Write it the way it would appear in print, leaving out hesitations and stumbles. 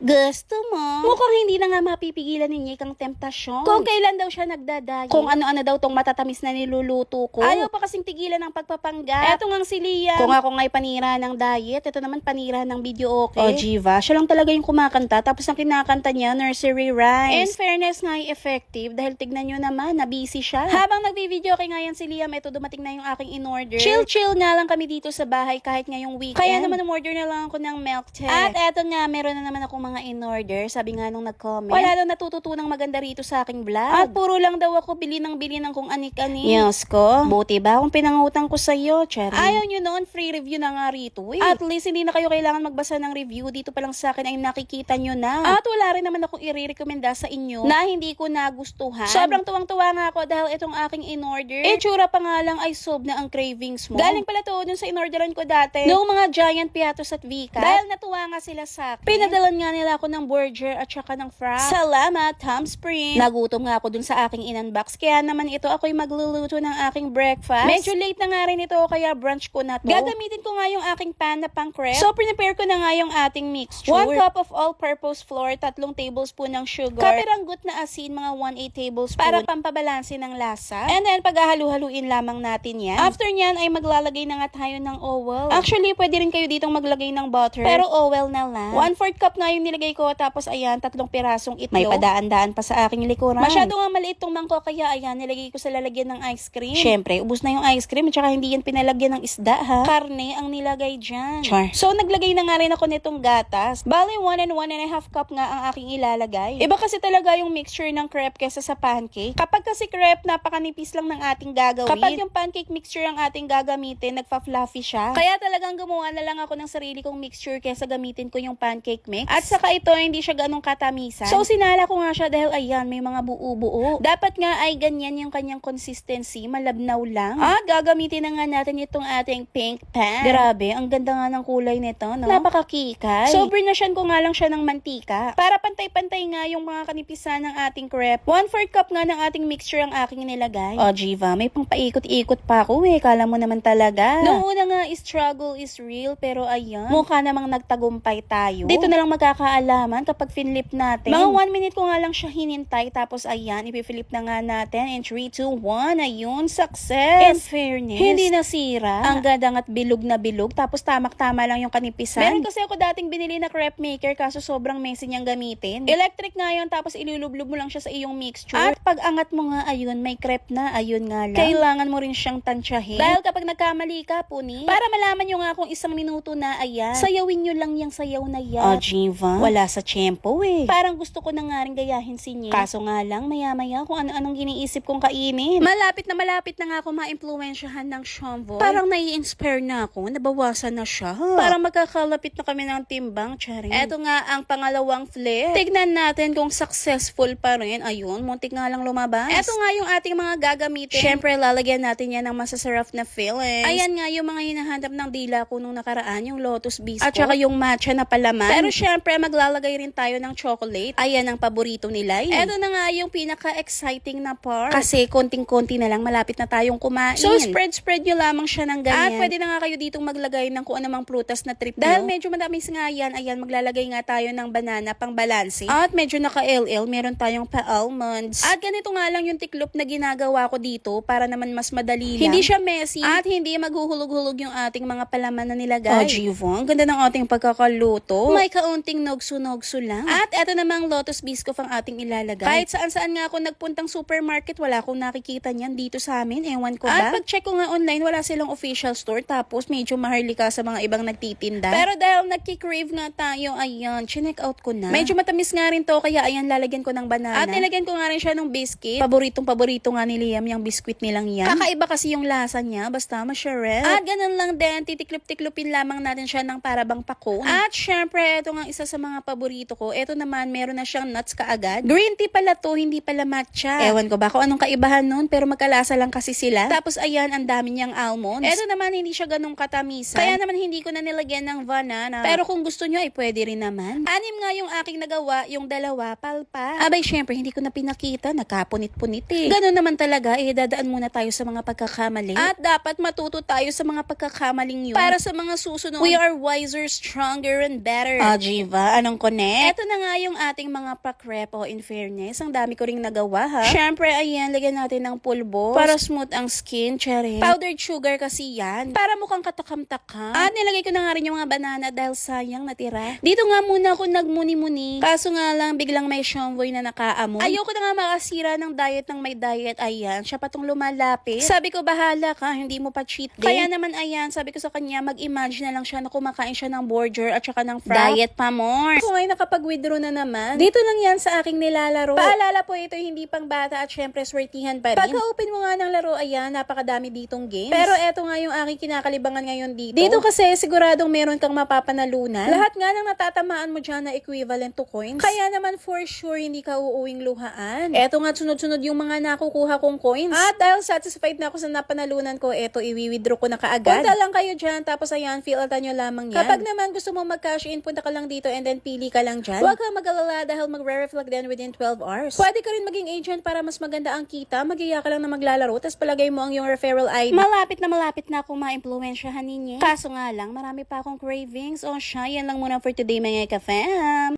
Gusto mo? Mukhang hindi na nga mapipigilan ni Nick ang temptasyon. Kung kailan daw siya nagdadayet. Kung ano-ano daw tong matatamis na niluluto ko. Ayaw pa kasing tigilan ng pagpapanggap. Eto ngang si Liam. Kung ako nga'y panira ng diet, ito naman panira ng video okay. O Jiva, siya lang talaga yung kumakanta. Tapos ang kinakanta niya, nursery rhymes. In fairness nga ay effective dahil tignan nyo naman, na busy siya. Habang nagbi-video okay nga yan si Liam, ito dumating na yung aking in-order. Chill nga lang kami dito sa bahay kahit ngayong weekend. Kaya naman umorder na lang ako ng milk tea. At eto nga, meron na naman akong mga in-order. Sabi nga nung nag-comment, wala daw natututunang maganda rito sa aking vlog. At puro lang daw ako bili ng kung anik-anik. Yes ko. Buti ba kung pinangutang ko sa'yo, Cherry? Ayaw nyo noon, free review na nga rito eh. At least hindi na kayo kailangan magbasa ng review. Dito pa lang sa akin ay nakikita nyo na. At wala rin naman akong i-recommenda sa inyo na hindi ko nagustuhan. Sobrang tuwang-tuwa nga ako dahil itong aking in-order. Itsura pa nga lang ay sob na ang cravings mo. Galing pala to dun sa in-orderan ko dati. Noong mga Giant Piatos at Vika. Dahil natuwa nga sila sa akin. Pinadalan nga nila ako ng burger at saka ng fries. Salamat, Tom Spring. Nagutom nga ako dun sa aking in-unbox. Kaya naman ito ako'y magluluto ng aking breakfast. Medyo late na nga rin ito kaya brunch ko na to. Gagamitin ko nga yung aking pan na pang crepe. So, prepare ko na nga yung ating mixture. 1 cup of all-purpose flour, 3 tablespoon ng sugar, kapiranggot na asin, mga 1/8 tablespoon para pampabalanse ng lasa. And then, paghahalu-haluin lamang natin yan. After nyan, ay maglalagay na nga tayo ng oil. Actually, pwede rin kayo ditong maglagay ng butter. Pero oil na lang. 1/4 cup nga yung nilagay ko. Tapos, ayan, 3 pirasong itlog. May padaan-daan pa sa aking likuran. Masyado nga maliit tong mangkok, kaya ayan, nilagay ko sa lalagyan ng ice cream. Syempre, ubos na yung ice cream, at saka hindi yan pinalagyan ng isda, ha? Karne ang nilagay dyan. Char. So, naglagay na nga rin ako nitong gatas. Bali, 1 and 1.5 cup nga ang aking ilalagay. Iba kasi talaga yung mixture ng crepe kesa sa pancake. Kapag kasi crepe, napakanipis lang ng ating gagawin. Kapag yung pancake mixture ang ating gagamitin, nagpa-fluffy siya. Kaya talagang gumawa na lang ako ng sarili kong mixture kesa gamitin ko yung pancake mix. At saka ito, hindi siya ganong katamisan. So, sinala ko nga siya dahil ayan, may mga buo-buo. Dapat nga ay ganyan yung kanyang consistency, malabnaw lang. At gagamitin na nga natin itong ating pink pan. Grabe, ang ganda nga ng kulay nito, no? Napakakikay. So, brinasyan ko nga lang siya ng mantika. Para pantay-pantay nga yung mga kanipisan ng ating crepe. 1/4 cup nga ng ating mixture ang aking nilagay. O, Jiva, may pang paikot-ikot pa ako eh. Kala mo naman talaga. Noong una nga, struggle is real, pero ayan, mukha namang nagtagumpay tayo. Dito na lang magkakaalaman kapag finlip natin. Mga 1 minute ko nga lang siya hinintay, tapos ayan, ipiflip na nga natin. In 3, 2, 1, ayun, success! In fairness, hindi nasira. Ang gandang at bilog na bilog, tapos tamak-tama lang yung kanipisan. Meron kasi ako dating binili na crepe maker, kaso sobrang messy niyang gamitin. Electric nga yun, tapos ilulublog mo lang siya sa iyong mixture. At pag angat mo nga, ayun, may crepe na, ayun nga lang. Kailangan mo rin siyang tansyahin. Dahil kapag nagkamali ka, puni, para malaman nyo nga kung 1 minuto na, ayan, sayawin nyo lang yung sayaw na yan. O, Jiva, wala sa tiyempo eh. Parang gusto ko na nga rin gayahin si Nick. Kaso nga lang, maya-maya kung ano-anong giniisip kong kainin. Malapit na nga ako ma-impluwensyahan ng Shomvo. Parang nai-inspire na ako, nabawasan na siya. Parang magkakalapit na kami ng timbang, Cherry. Eto nga ang pangalawang flip. Tignan natin kung successful pa rin. Ayun, muntik nga lang lumabas. Eto nga yung ating mga gagamitin. Syempre, lalagyan natin yan ng masasarap na fillings. Ayan nga yung mga hinahanap ng dila ko nung nakaraan, yung lotus biscuit. At saka yung matcha na palaman. Pero syempre, maglalagay rin tayo ng chocolate. Ayan ang paborito nila. Eto na nga yung pinaka-exciting na part. Kasi konting-konti na lang, malapit na tayong kumain. So, spread nyo lamang siya ng ganyan. At pwede na nga kayo ditong maglagay ng kung anumang prutas na trip nyo. Dahil medyo madamis nga yan, ayan, maglalagay nga tayo ng banana pang balanse. At medyo naka-LL, meron tayong pa-almonds. At ganito nga lang yung tiklop na ginagawa ko dito para naman mas madali lang. Hindi siya messy at hindi maghuhulog-hulog yung ating mga palaman na nilagay. Oh, Jivo, ang ganda ng ating pagkakaluto. May kaunting nogso-nogso lang. At eto namang lotus biscuit ang ating ilalagay. Kahit saan-saan nga ako nagpuntang supermarket, wala akong nakikita niyan dito sa amin. Ewan ko ba? At pag-check ko nga online, wala silang official store. Tapos medyo maharlika sa mga ibang nagtitinda. Pero dahil nagki-crave nga tayo, ayan, chinek out ko na. Medyo matamis nga rin to, kaya ayan, lalagyan ko ng banana. At nilagyan ko nga rin siya ng biscuit. Paborito nga ni Liam yung biscuit nilang yan. Kakaiba kasi yung lasa niya, basta masyarel. At ganun lang din, titiklop-tiklopin lamang natin siya ng parabang pako. At syempre, ito nga isa sa mga paborito ko. Ito naman, meron na siyang nuts kaagad. Green tea pala to, hindi pala matcha. Ewan ko ba kung anong kaibahan nun, pero magkalasa lang kasi sila. Tapos ayan, ang dami niyang almonds. Ito naman, hindi siya ganong katamisan. Kaya naman hindi ko na nilagyan ng banana. Pero kung gusto nyo, ay pwede rin naman. 6 nga yung aking nagawa, yung 2, palpa. Abay, syempre, hindi ko na pinakita, nakapunit-punit eh. Ganon naman talaga, dadaan muna tayo sa mga pagkakamali. At dapat matuto tayo sa mga pagkakamaling yun. Para sa mga susunod, we are wiser, stronger, and better. Jiva, anong connect. Eto na nga yung ating mga pakrepo. In fairness, ang dami ko ring nagawa ha. Syempre, ayan, lagyan natin ng pulbo para smooth ang skin, cherry. Powdered sugar kasi yan. Para mukhang katakam-takam. At nilagay ko na nga rin yung mga banana dahil sayang natira. Dito nga muna ako nagmuni-muni. Kaso nga lang, biglang may shomboy na nakaamoy. Ayoko na nga makasira ng diet ng may diet. Ayan, siya patong lumalapit. Sabi ko, bahala ka, hindi mo pa cheat day. Kaya naman, ayan, sabi ko sa kanya, mag-imagine na lang siya na kumakain siya ng burger at saka ng frap. Diet pa more. Kung ngayon nakapag-withdraw na naman, dito lang yan sa aking nilalaro. Paalala po, ito hindi pang bata at syempre swertihan pa rin. Pagka-open mo nga ng laro, ayan, napakadami ditong games. Pero eto nga yung aking kinakalibangan ngayon dito. Dito kasi siguradong meron kang mapapanalunan. Lahat nga ng natatamaan mo dyan na equivalent to coins. Kaya naman for sure hindi ka uuwing luhaan. Eto nga sunod-sunod yung mga nakukuha kong coins. At dahil satisfied na ako sa napanalunan ko, eto i-withdraw ko na kaagad. Punta lang kayo dyan, tapos ayan, fill-outan nyo lamang yan. Kapag naman gusto mo mag-cash in, punta ka lang dito and then pili ka lang dyan. Huwag kang mag-alala dahil magre-reflect din within 12 hours. Pwede ka rin maging agent para mas maganda ang kita. Mag-iya ka lang na maglalaro, tapos palagay mo ang yung referral ID. Malapit na akong ma-impluwensyahan ninyo. Kaso nga lang, marami pa akong cravings. O siya, yan lang muna for today mga ka-fam.